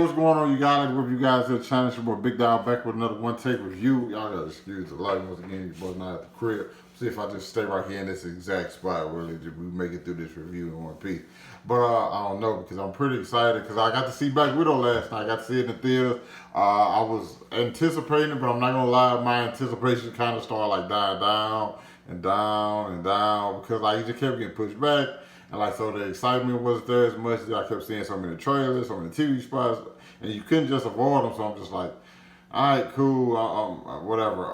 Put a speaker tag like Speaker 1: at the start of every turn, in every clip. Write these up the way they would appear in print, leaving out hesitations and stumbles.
Speaker 1: What's going on, you guys? With you guys to the channel, it's your boy Big Dog back with another one take review. Y'all gotta excuse the light once again. Your boy not at the crib. See if I just stay right here in this exact spot. Really, we make it through this review in one piece. But I don't know because I'm pretty excited because I got to see Black Widow last night. I got to see it in the theaters. I was anticipating it, but I'm not gonna lie, my anticipation kind of started like dying down and down and down because like it just kept getting pushed back. And like, so the excitement wasn't there as much as I kept seeing so many trailers, so many TV spots, and you couldn't just avoid them. So I'm just like, all right, cool, whatever.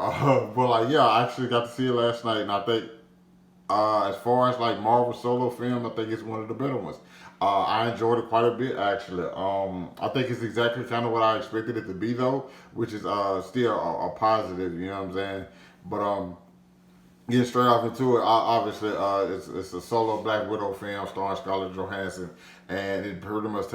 Speaker 1: But like, yeah, I actually got to see it last night, and I think as far as like Marvel solo film, I think it's one of the better ones. I enjoyed it quite a bit actually. I think it's exactly kind of what I expected it to be though, which is still a positive. You know what I'm saying? But getting straight off into it, obviously, it's a solo Black Widow film starring Scarlett Johansson, and it pretty much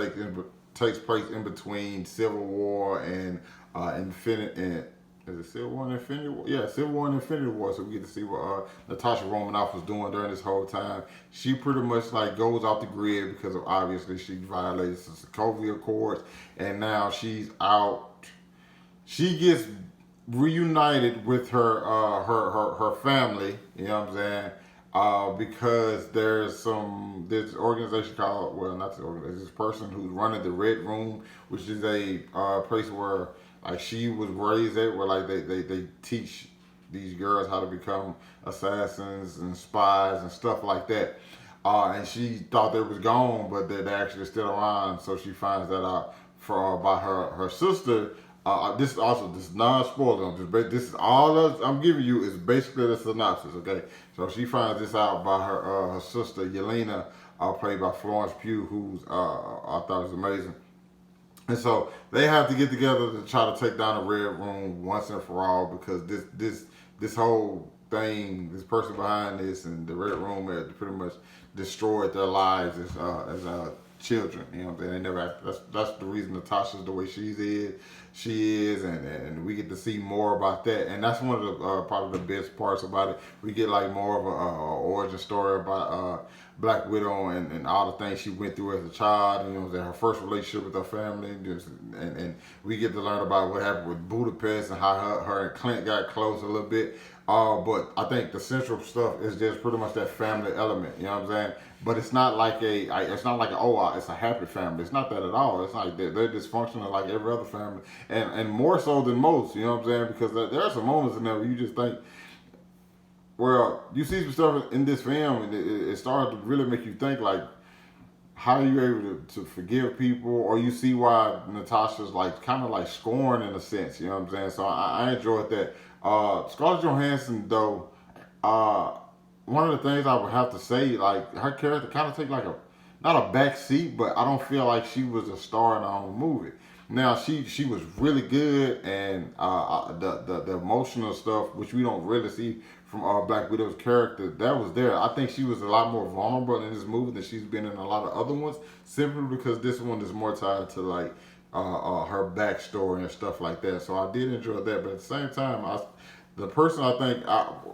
Speaker 1: takes place in between Civil War and Infinity. And is it Civil War and Infinity War? Yeah, Civil War and Infinity War. So we get to see what Natasha Romanoff was doing during this whole time. She pretty much like goes off the grid because of obviously she violated the Sokovia Accords, and now she's out. She gets reunited with her family. You know what I'm saying? Because there's this organization called, well, not the organization, this person who's running the Red Room, which is a place where like she was raised at, where like they teach these girls how to become assassins and spies and stuff like that. And she thought they was gone, but they actually still around. So she finds that out by her sister. This is also this non-spoiler. This is all I'm giving you is basically the synopsis. Okay, so she finds this out by her sister Yelena, played by Florence Pugh, who's I thought was amazing. And so they have to get together to try to take down the Red Room once and for all because this whole thing, this person behind this and the Red Room had pretty much destroyed their lives as children. You know what I'm saying? They never. That's the reason Natasha's the way she is, and we get to see more about that. And that's one of the probably the best parts about it. We get like more of a origin story about Black Widow and all the things she went through as a child. And, you know, her first relationship with her family, and we get to learn about what happened with Budapest and how her and Clint got close a little bit. But I think the central stuff is just pretty much that family element. You know what I'm saying? But it's not like it's a happy family. It's not that at all. It's like they're dysfunctional like every other family, and more so than most. You know what I'm saying? Because there are some moments in there where you just think, well, you see some stuff in this film, and it started to really make you think like, how are you able to forgive people, or you see why Natasha's like kind of like scorned in a sense. You know what I'm saying? So I enjoyed that. Scarlett Johansson though, one of the things I would have to say, like her character kind of take like not a back seat, but I don't feel like she was a star in her own movie. Now she was really good, and the emotional stuff, which we don't really see from Black Widow's character, that was there. I think she was a lot more vulnerable in this movie than she's been in a lot of other ones, simply because this one is more tied to like her backstory and stuff like that. So I did enjoy that, but at the same time, the person I think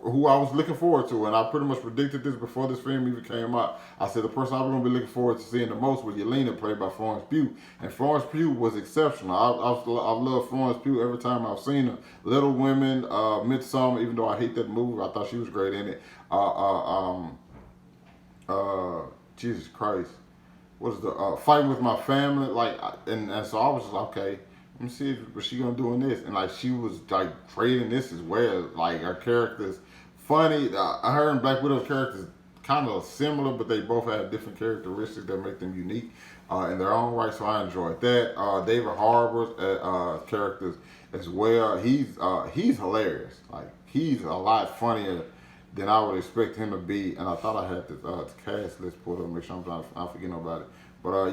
Speaker 1: who I was looking forward to, and I pretty much predicted this before this film even came out. I said the person I was going to be looking forward to seeing the most was Yelena, played by Florence Pugh, and Florence Pugh was exceptional. I love Florence Pugh every time I've seen her. Little Women, Midsommar, even though I hate that movie, I thought she was great in it. Jesus Christ, what is the Fighting with My Family? Like, and so I was just like, okay, let me see what she gonna do in this. And like she was like great in this as well. Like her character's funny. Her and Black Widow's characters kind of similar, but they both have different characteristics that make them unique in their own right. So I enjoyed that. David Harbour's characters as well. He's hilarious. Like he's a lot funnier than I would expect him to be. And I thought I had this cast list pulled up, make sure I'm not forgetting about it. But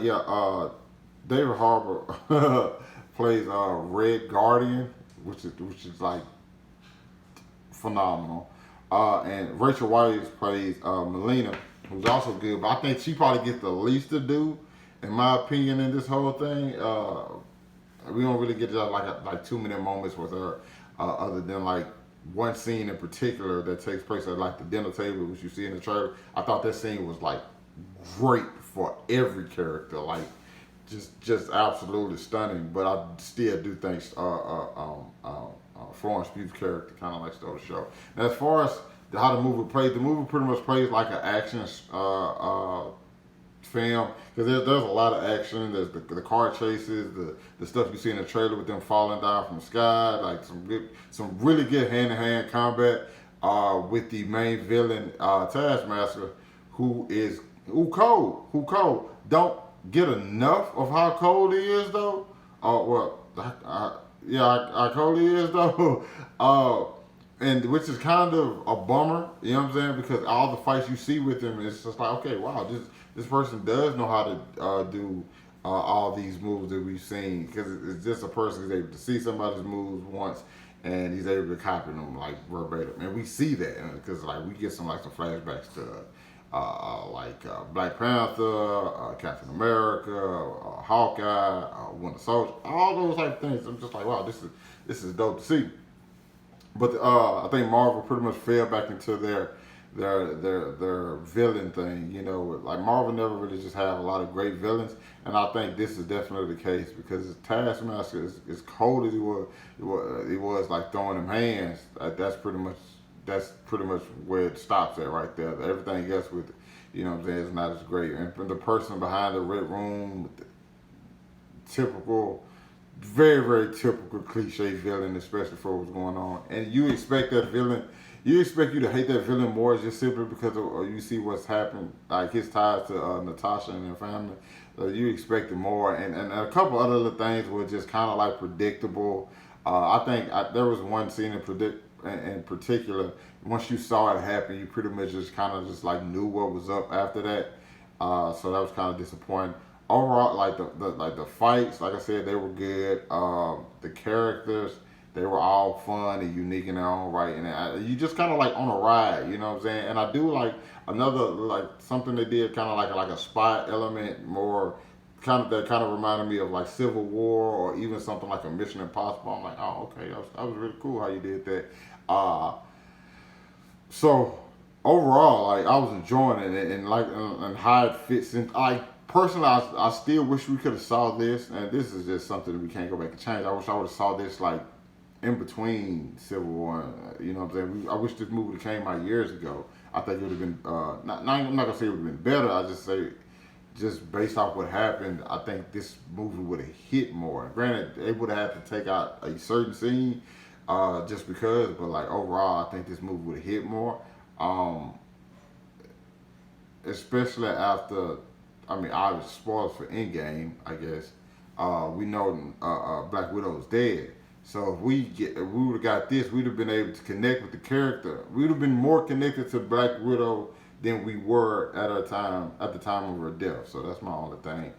Speaker 1: David Harbour plays Red Guardian, which is like phenomenal. And Rachel Weisz plays Melina, who's also good. But I think she probably gets the least to do, in my opinion, in this whole thing. We don't really get like 2 minute moments with her, other than like one scene in particular that takes place at like the dinner table, which you see in the trailer. I thought that scene was like great for every character. Like just absolutely stunning. But I still do think Florence Pugh's character kind of like stole the show. And as far as how the movie pretty much plays like an action film because there's a lot of action. There's the car chases, the stuff you see in the trailer with them falling down from the sky, like some really good hand to hand combat with the main villain Taskmaster, who cold. Don't get enough of how cold he is though. How cold he is though. And which is kind of a bummer, you know what I'm saying? Because all the fights you see with him, it's just like, okay, wow, this person does know how to do all these moves that we've seen. Because it's just a person who's able to see somebody's moves once, and he's able to copy them like verbatim. And we see that because like we get some flashbacks to Black Panther, Captain America, Hawkeye, Winter Soldier, all those type of things. I'm just like, wow, this is dope to see. But I think Marvel pretty much fell back into their villain thing. You know, like Marvel never really just have a lot of great villains, and I think this is definitely the case because Taskmaster is cold as he was like throwing them hands. That's pretty much where it stops at right there. Everything else with it, you know what I'm saying, is not as great. And from the person behind the red room, with the typical. Very, very typical cliche villain, especially for what's going on. And you expect you to hate that villain more just simply because you see what's happened, like his ties to Natasha and her family. You expect it more. And a couple other little things were just kind of like predictable. I think there was one scene in particular, once you saw it happen, you pretty much just kind of just like knew what was up after that. So that was kind of disappointing. Overall, like the fights, like I said, they were good. The characters, they were all fun and unique in their own right, and you just kind of like on a ride, you know what I'm saying? And I do like another like something they did kind of like a spy element, more that kind of reminded me of like Civil War or even something like a Mission Impossible. I'm like, oh, okay, that was really cool how you did that. So overall, like I was enjoying it, and how it fits in, like. Personally, I still wish we could have saw this, and this is just something that we can't go back and change. I wish I would have saw this like in between Civil War. You know what I'm saying? I wish this movie came out years ago. I think it would have been. I'm not gonna say it would have been better. I just say, just based off what happened, I think this movie would have hit more. Granted, they would have had to take out a certain scene, just because. But like overall, I think this movie would have hit more. Especially after. I mean, obviously, spoilers for Endgame, I guess. We know Black Widow's dead. So if we would have got this, we'd have been able to connect with the character. We'd have been more connected to Black Widow than we were at the time of her death. So that's my only thing.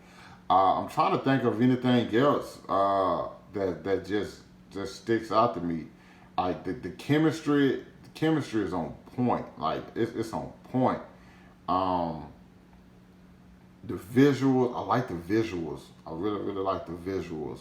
Speaker 1: I'm trying to think of anything else that just sticks out to me. Like the chemistry is on point. Like it's on point. The visuals, I like the visuals. I really, really like the visuals.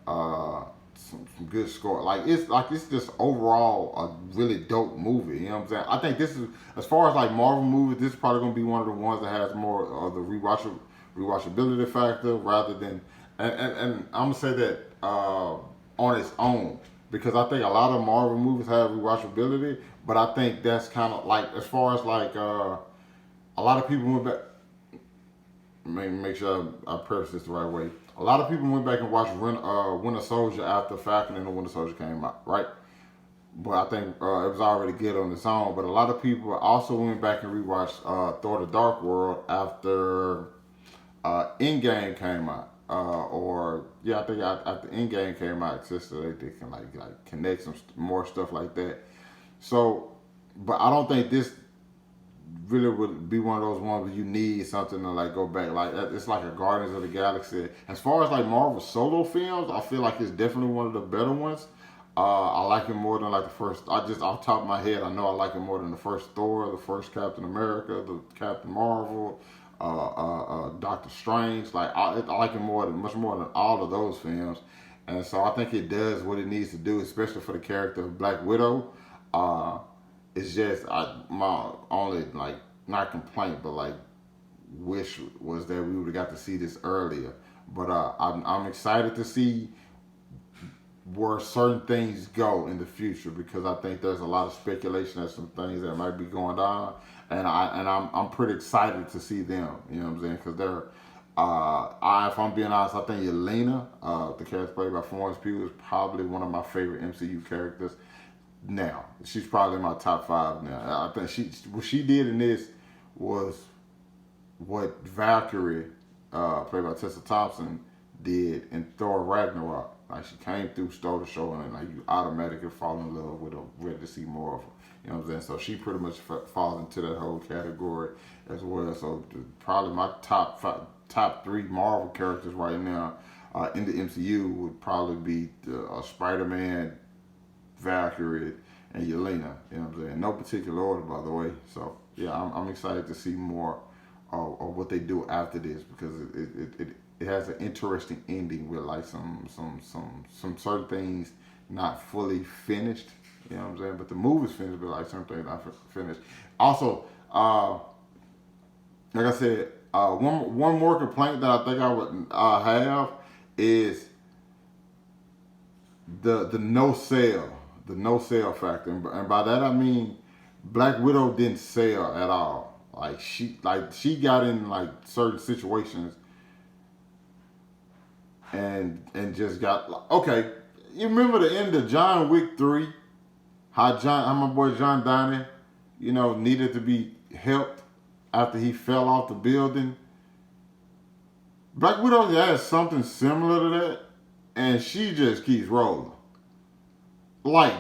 Speaker 1: Some good score. It's just overall a really dope movie. You know what I'm saying? I think this is, as far as like Marvel movies, this is probably gonna be one of the ones that has more of the rewatchability factor rather than, and I'm gonna say that on its own, because I think a lot of Marvel movies have rewatchability, but I think that's kind of like, as far as like a lot of people went back. Make sure I preface this the right way. A lot of people went back and watched Winter Soldier after Falcon and the Winter Soldier came out, right? But I think it was already good on its own. But a lot of people also went back and rewatched Thor: The Dark World after Endgame came out. I think after Endgame came out, just so they can like connect some more stuff like that. So, but I don't think this really would be one of those ones where you need something to like go back. Like it's like a Guardians of the Galaxy. As far as like Marvel solo films, I feel like it's definitely one of the better ones. I like it more than like the first. I just off the top of my head, I know I like it more than the first Thor, the first Captain America, the Captain Marvel, Doctor Strange. Like I like it much more than all of those films. And so I think it does what it needs to do, especially for the character of Black Widow. It's just my only like not complaint, but like wish was that we would have got to see this earlier. But I'm excited to see where certain things go in the future because I think there's a lot of speculation of some things that might be going on, and I'm pretty excited to see them. You know what I'm saying? Because they're if I'm being honest, I think Yelena, the character played by Florence Pugh, is probably one of my favorite MCU characters. Now she's probably in my top 5 now. I think what she did in this was what Valkyrie, played by Tessa Thompson, did in Thor Ragnarok. Like she came through, stole the show, and like you automatically fall in love with her, ready to see more of her. You know what I'm saying? So she pretty much falls into that whole category as well. So probably my top 3 Marvel characters right now in the MCU would probably be Spider-Man, Valkyrie, and Yelena. You know what I'm saying? No particular order, by the way. So yeah, I'm excited to see more of what they do after this because it has an interesting ending with like some certain things not fully finished. You know what I'm saying? But the movie's finished, but like certain things not finished. Also, like I said, one more complaint that I think I would have is the no sale, factor, and by that I mean Black Widow didn't sell at all. Like she got in like certain situations and just got okay. You remember the end of John Wick 3? How my boy John Donnie, needed to be helped after he fell off the building. Black Widow has something similar to that, and she just keeps rolling. Like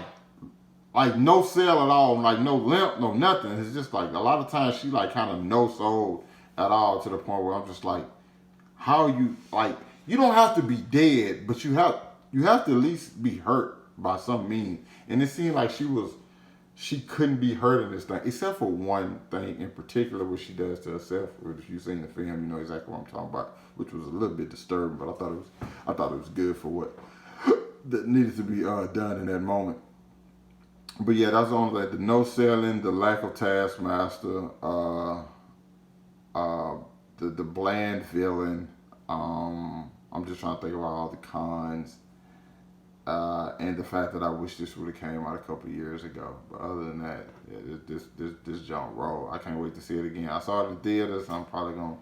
Speaker 1: no sale at all, like no limp, no nothing. It's just like a lot of times she like kind of no sold at all to the point where I'm just like, how you like you don't have to be dead, but you have to at least be hurt by some means. And it seemed like she couldn't be hurt in this thing, except for one thing in particular, what she does to herself. If you've seen the film, you know exactly what I'm talking about, which was a little bit disturbing, but I thought it was good for what that needed to be done in that moment. But yeah, that's only like the no selling, the lack of Taskmaster, the bland villain. I'm just trying to think about all the cons, and the fact that I wish this would have came out a couple years ago. But other than that, yeah, this jump roll. I can't wait to see it again. I saw it in theaters. I'm probably gonna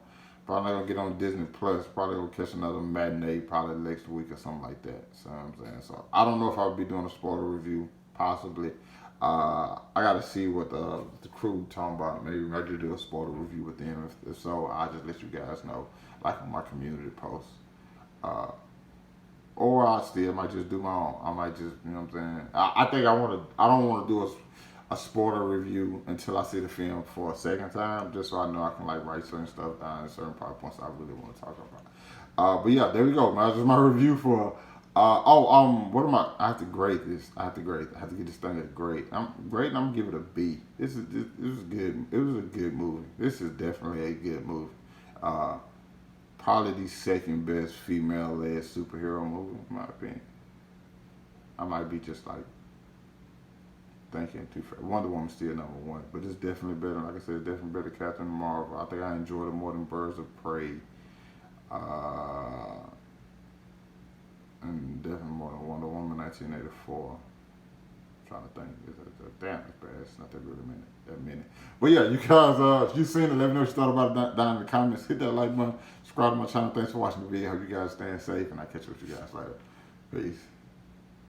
Speaker 1: get on Disney Plus. Probably gonna catch another matinee probably next week or something like that. So I'm saying. So I don't know if I'll be doing a spoiler review. Possibly. I gotta see what the crew talking about. Maybe I could do a spoiler review with them. If so, I'll just let you guys know, like on my community post. Or I might just do my own. I might just, you know what I'm saying. I think I don't want to do a spoiler review until I see the film for a second time, just so I know I can like write certain stuff down and certain points I really want to talk about. But yeah, there we go, man. That's just my review for. What am I? I have to grade this. I have to get this thing a grade. I'm grading. I'm gonna give it a B. This was good. It was a good movie. This is definitely a good movie. Probably the second best female-led superhero movie, in my opinion. I might be just like thinking too fast. Wonder Woman's still number 1, but it's definitely better. Like I said, it's definitely better than Captain Marvel. I think I enjoyed it more than Birds of Prey. And definitely more than Wonder Woman 1984. I'm trying to think. Damn, it's bad. It's not that really many. But yeah, you guys, if you've seen it, let me know what you thought about it down in the comments. Hit that like button. Subscribe to my channel. Thanks for watching the video. Hope you guys staying safe, and I'll catch you with you guys later. Peace.